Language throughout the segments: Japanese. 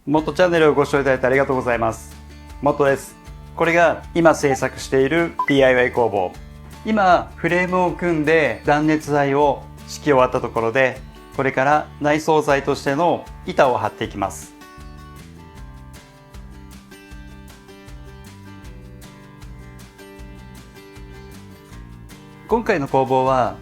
モットチャンネルをご視聴いただいてありがとうございます。モットです。これが今制作している DIY 工房。今フレームを組んで断熱材を敷き終わったところで、これから内装材としての板を張っていきます。今回の工房は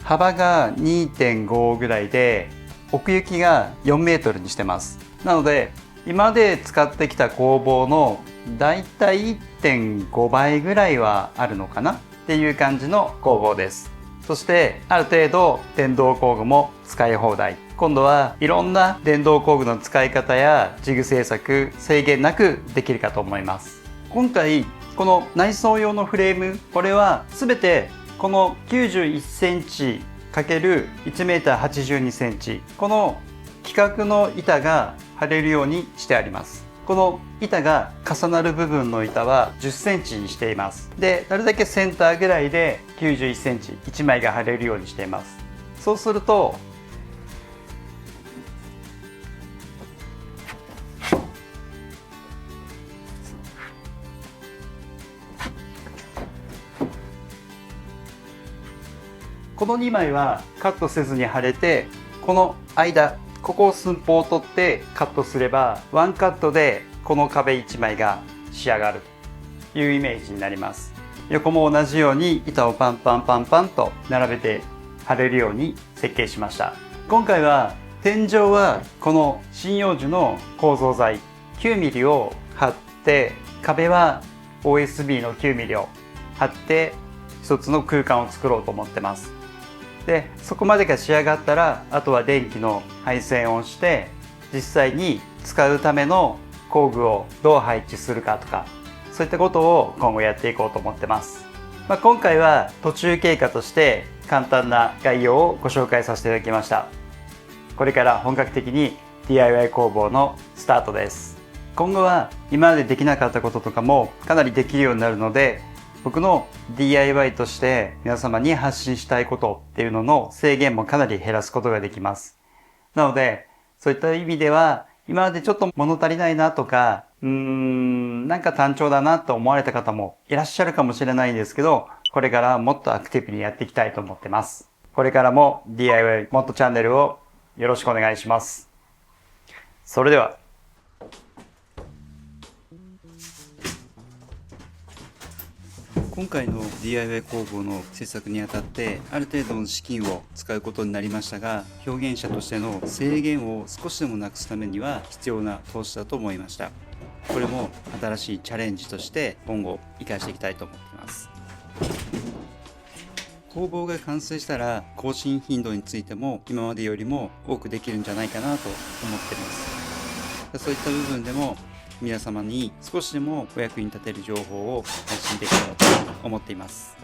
幅が 2.5 ぐらいで奥行きが4メートルにしてます。なので今まで使ってきた工房のだいたい 1.5 倍ぐらいはあるのかなっていう感じの工房です。そしてある程度電動工具も使い放題。今度はいろんな電動工具の使い方やジグ製作制限なくできるかと思います。今回この内装用のフレーム、これは全てこの91センチ ×1 メーター82センチ、この規格の板が貼れるようにしてあります。この板が重なる部分の板は10センチにしています。で、なるだけセンターぐらいで91センチ1枚が貼れるようにしています。そうするとこの2枚はカットせずに貼れて、この間ここを寸法を取ってカットすればワンカットでこの壁1枚が仕上がるというイメージになります。横も同じように板をパンパンパンパンと並べて貼れるように設計しました。今回は天井はこの針葉樹の構造材 9mm を貼って、壁は OSB の 9mm を貼って一つの空間を作ろうと思ってます。で、そこまでが仕上がったら、あとは電気の配線をして実際に使うための工具をどう配置するかとか、そういったことを今後やっていこうと思ってます。今回は途中経過として簡単な概要をご紹介させていただきました。これから本格的に DIY 工房のスタートです。今後は今までできなかったこととかもかなりできるようになるので、僕の DIY として皆様に発信したいことっていうのの制限もかなり減らすことができます。なのでそういった意味では、今までちょっと物足りないなとか、なんか単調だなと思われた方もいらっしゃるかもしれないんですけど、これからもっとアクティブにやっていきたいと思ってます。これからも DIY モットチャンネルをよろしくお願いします。それでは。今回の DIY 工房の制作にあたってある程度の資金を使うことになりましたが、表現者としての制限を少しでもなくすためには必要な投資だと思いました。これも新しいチャレンジとして今後生かしていきたいと思っています。工房が完成したら更新頻度についても今までよりも多くできるんじゃないかなと思っています。そういった部分でも皆様に少しでもお役に立てる情報を配信できればと思っています。